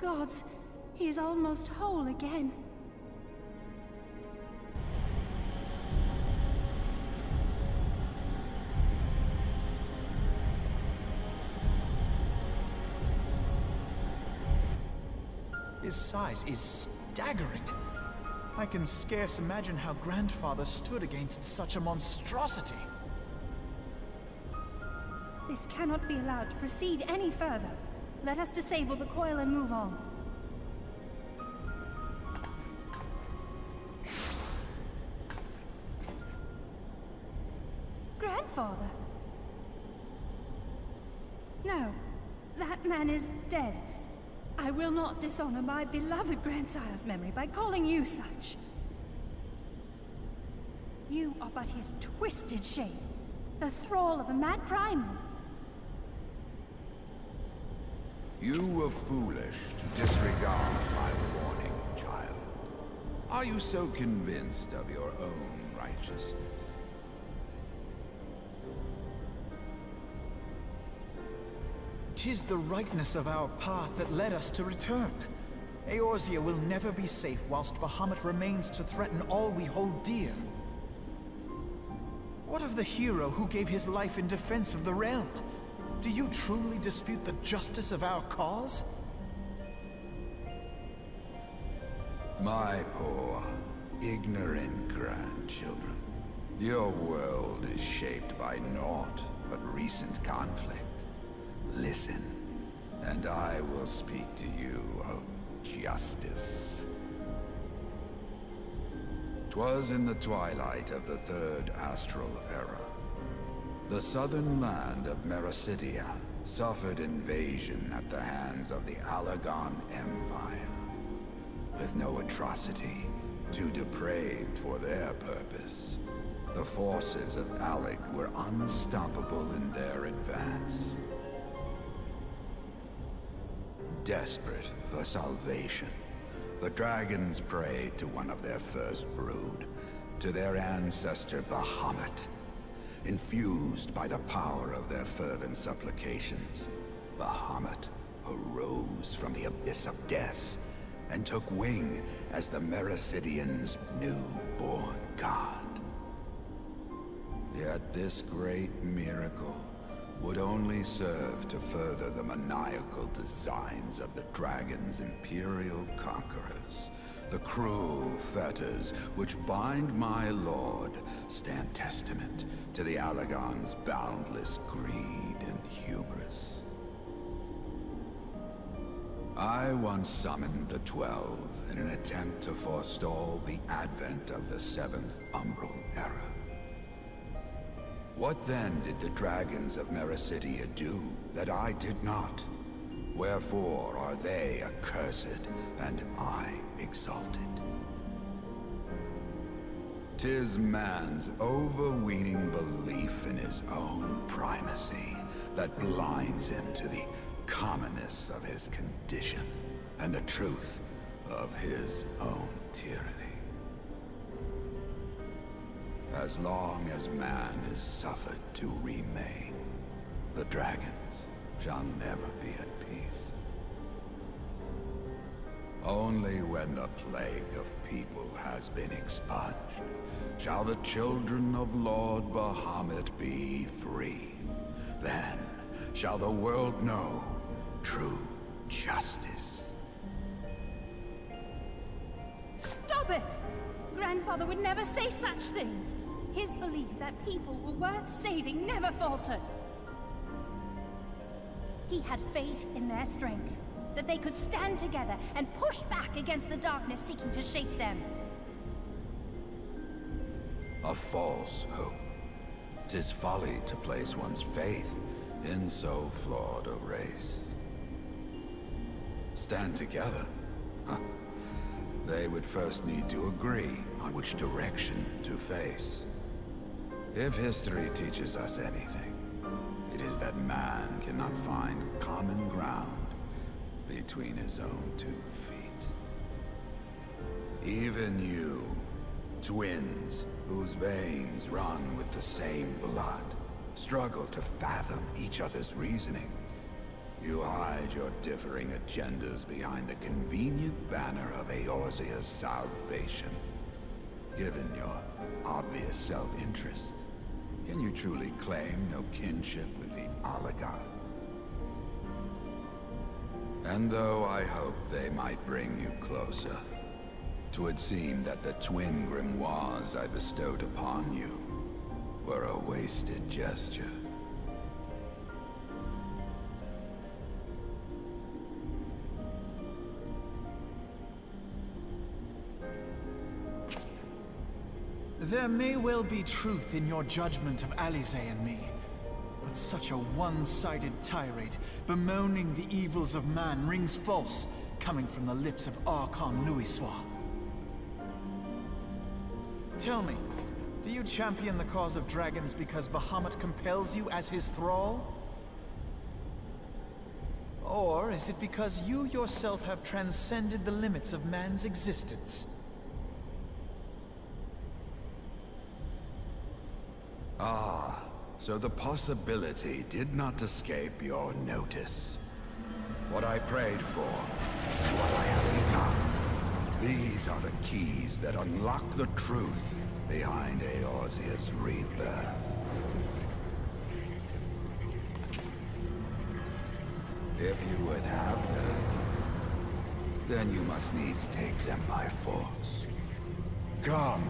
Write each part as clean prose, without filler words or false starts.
gods, he is almost whole again. His size is staggering. I can scarce imagine how Grandfather stood against such a monstrosity. This cannot be allowed to proceed any further. Let us disable the coil and move on. Grandfather? No, that man is dead. I will not dishonor my beloved grandsire's memory by calling you such. You are but his twisted shape, the thrall of a mad Primal. You were foolish to disregard my warning, child. Are you so convinced of your own righteousness? "'Tis the rightness of our path that led us to return. Eorzea will never be safe whilst Bahamut remains to threaten all we hold dear. What of the hero who gave his life in defense of the realm? Do you truly dispute the justice of our cause?" My poor, ignorant grandchildren. Your world is shaped by naught but recent conflict. Listen, and I will speak to you of justice. 'Twas in the twilight of the Third Astral Era. The southern land of Mericidia suffered invasion at the hands of the Allagan Empire. With no atrocity too depraved for their purpose, the forces of Alec were unstoppable in their advance. Desperate for salvation, the dragons prayed to one of their first brood, to their ancestor Bahamut. Infused by the power of their fervent supplications, Bahamut arose from the abyss of death and took wing as the Mericidians' newborn god. Yet this great miracle would only serve to further the maniacal designs of the dragon's imperial conquerors. The cruel fetters which bind my lord stand testament to the Allagan's boundless greed and hubris. I once summoned the 12 in an attempt to forestall the advent of the 7th Umbral Era. What then did the dragons of Mericidia do that I did not? Wherefore are they accursed and I exalted? 'Tis man's overweening belief in his own primacy that blinds him to the commonness of his condition and the truth of his own tyranny. As long as man is suffered to remain, the dragons shall never be at peace. Only when the plague of people has been expunged shall the children of Lord Bahamut be free. Then shall the world know true justice. Stop it! Grandfather would never say such things. His belief that people were worth saving never faltered. He had faith in their strength, that they could stand together and push back against the darkness seeking to shake them. A false hope. 'Tis folly to place one's faith in so flawed a race. Stand together? Huh. They would first need to agree on which direction to face. If history teaches us anything, it is that man cannot find common ground between his own 2 feet. Even you, twins whose veins run with the same blood, struggle to fathom each other's reasoning. You hide your differing agendas behind the convenient banner of Eorzea's salvation. Given your obvious self-interest, can you truly claim no kinship with the oligarch? And though I hope they might bring you closer, 'twould seem that the twin grimoires I bestowed upon you were a wasted gesture. There may well be truth in your judgment of Alize and me, but such a one-sided tirade bemoaning the evils of man rings false, coming from the lips of Archon Louisoix. Tell me, do you champion the cause of dragons because Bahamut compels you as his thrall? Or is it because you yourself have transcended the limits of man's existence? Ah, so the possibility did not escape your notice. What I prayed for, what I have become. These are the keys that unlock the truth behind Eorzea's rebirth. If you would have them, then you must needs take them by force. Come.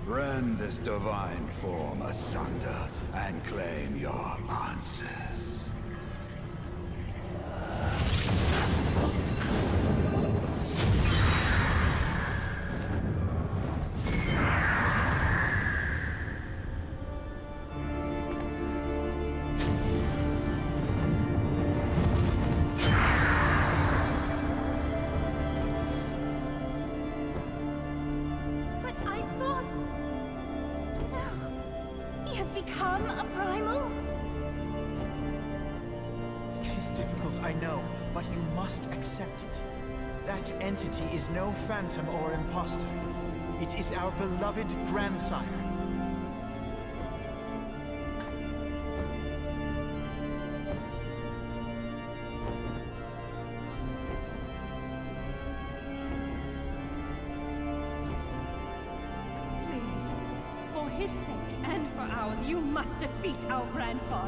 Rend this divine form asunder and claim your answers. Become a Primal? It is difficult, I know, but you must accept it. That entity is no phantom or imposter. It is our beloved grandsire. Please, for his sake and for ours, you must defeat our grandfather.